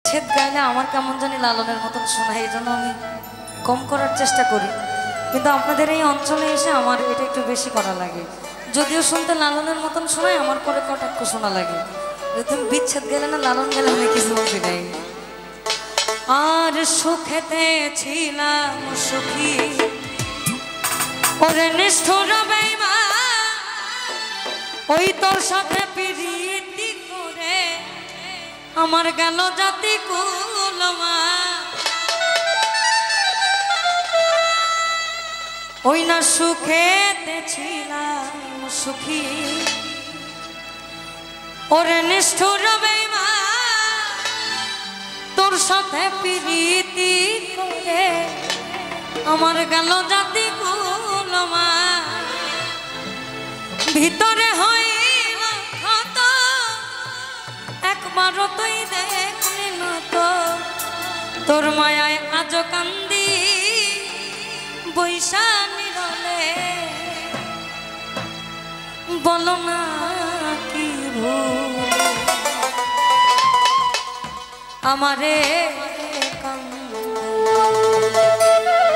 ছেদ গাইলে আমার কেমন জানি লালনের মতন শোনায়, এই জন্য আমি কম করার চেষ্টা করি। কিন্তু আপনাদের এই অঞ্চলে এসে আমার এটা একটু বেশি করা লাগে। যদিও শুনতে লালনের মতন শোনায়, আমার পরে কটাক্ষ শোনা লাগে। তুমি বিচ্ছেদ গেলে না লালন গেলে আমি কিছু বলতে নাই। আর সুখেতে ছিলাম সুখী, ওরে নিষ্ঠুর বেঈমান, ওই তোর সাথে প্রীতি করে আমার গেল জাতি কুলমা। ওই না সুখেতে ছিলাম সুখী, ওরে নিষ্ঠুর বেঈমান, তোর সাথে প্রীতি করে আমার গেল জাতি কুলমা। ভিতরে হইল ক্ষত, একবারও তুই দেখলি না তো, তোর মায়ায় আজ কান্দি বৈশা নিরলে। বলো না কি ভুল আমারে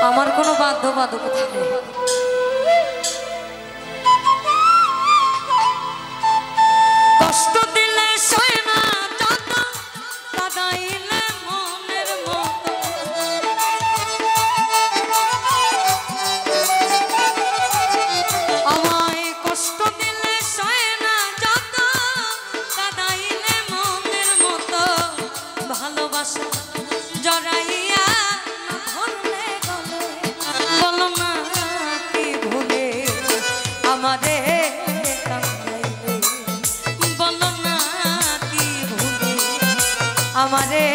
আমার কোনো বাধ্যবাধকতা নেই। কষ্ট দিলে সয় না যত, কাঁদাইলে মনের মতো, আমায় কষ্ট দিলে সয় না যত, কাঁদাইলে মনের মতো, ভালোবাসা জড়াইয়া ধরলে গলে। বলো না কি ভুলে আমারে কাঁদাইলে, বলো না কি ভুলে আমারে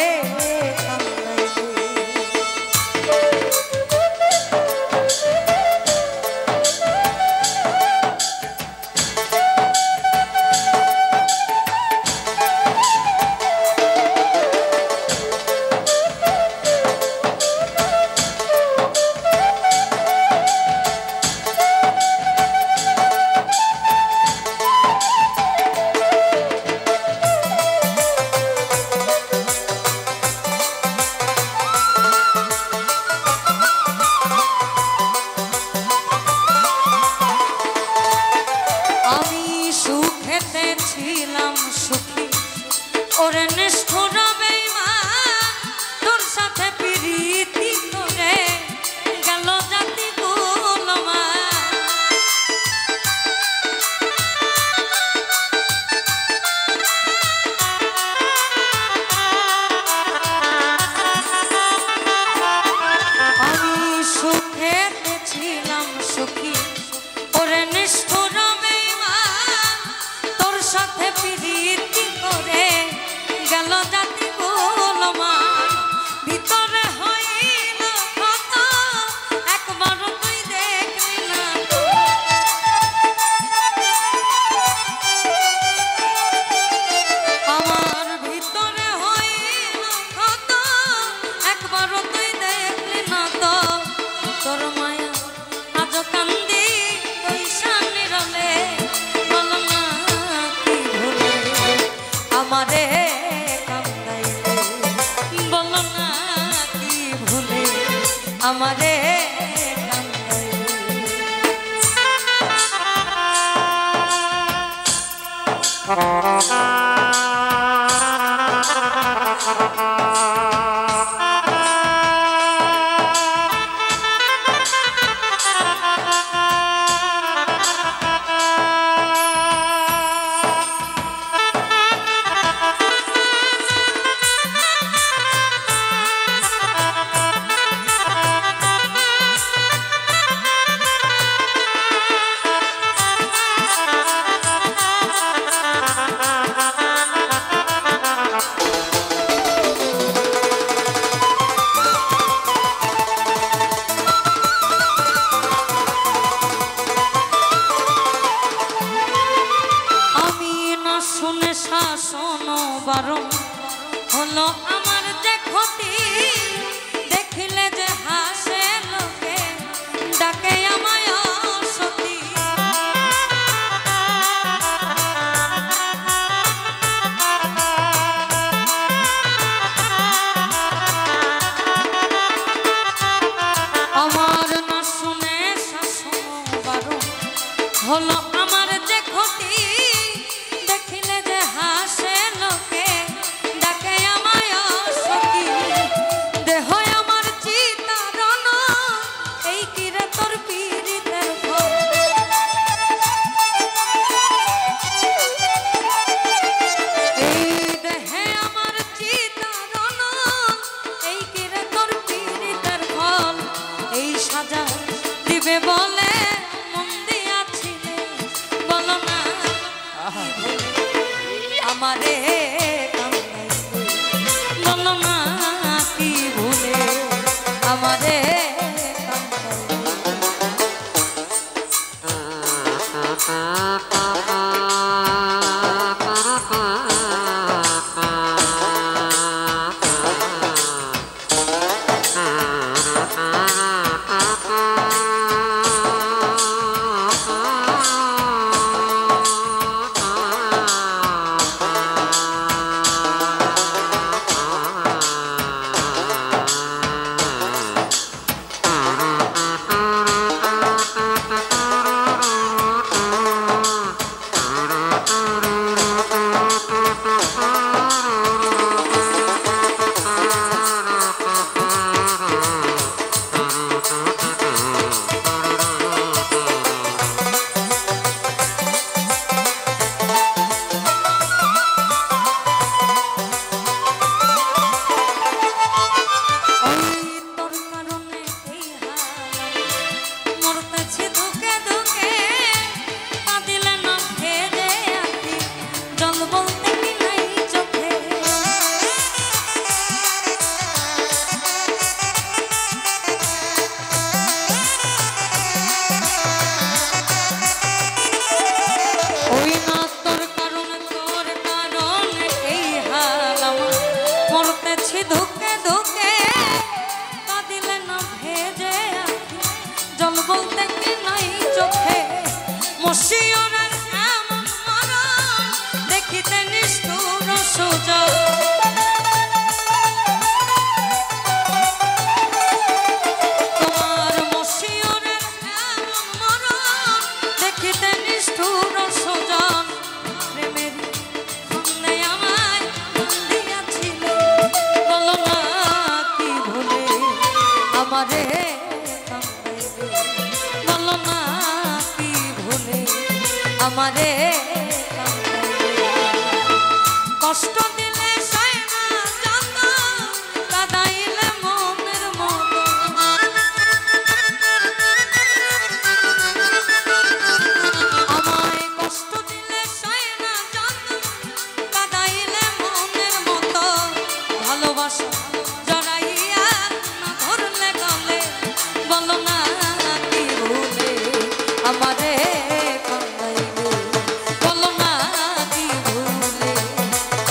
ছিলাম সুখী, ওরে নিষ্ঠুর বেঈমান, তোর সাথে প্রীতি করে গেল জাতি কুলমা। আমি সুখেতে ছিলাম সুখী, ওরে নিষ্ঠুর সাথে প্রীতি করে গেল জাতি কুলমা। ভিতরে হইল ক্ষত, একবার তুই দেখলি না তো, আমার ভিতরে হইল ক্ষত, একবার তুই দেখলি না তো, তোর মায়া আজ কান্দি বৈশা নিরলে। আমারে কান্দাইলে, বলো না কি ভুলে আমারে হলো আমার যে ক্ষতি দেখিলে যে হাসে লোকে ডাকে আমায় সখী দেহ আমার চিতারণ এই কিরে তোর পীড়িতের ফল এই দেহে আমার চিতারণ এই কিরে তোর পীড়িতের ফল এই সাজা দিবে বলে আমারে বলো না কি ভুলে আমারে ধুকে ধুকে কাঁদিলে না ভেজে আঁখি জল বলতে কি নাই চোখে মশিয়রের এমন মরণ দেখিতে নিষ্ঠুর সুযোগ তোমার মশিয়রের এমন মরণ দেখিতে নিষ্ঠুর সুজন প্রেমের সন্ধ্যে আমায় দিয়াছিলে বলো না কি ভুলে আমারে বলো না কি ভুলে আমারে কষ্ট দিলে সয় না যত কাঁদাইলে মনের মতো আমায় কষ্ট দিলে সয় না যত কাঁদাইলে মনের মতো ভালোবাসা জড়াইয়া না ধরলে গলে বলো না কি ভুলে আমারে কাঁদাইলে বলো না কি ভুলে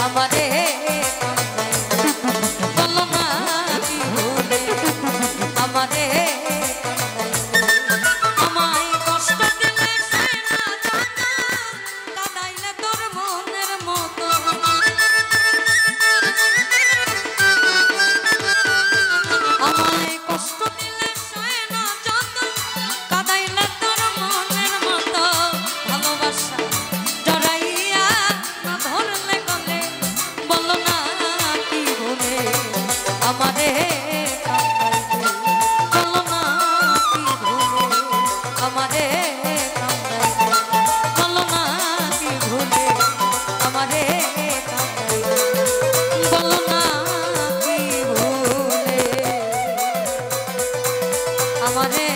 আমারে কাঁদাইলে বলো না কি ভুলে আমারে আমায় কষ্ট দিলে সয় না যত কাঁদাইলে তোর মনের মতো আমায় কষ্ট দিলে সয় না যত কাঁদাইলে তোর মনের মতো ভালোবাসা জড়াইয়া না ধরলে গলে বলো না কি ভুলে আমারে কাঁদাইলে বলো না কি ভুলে আমারে কাঁদাইলে বলো না কি ভুলে আমারে কাঁদাইলে বলো না কি ভুলে আমারে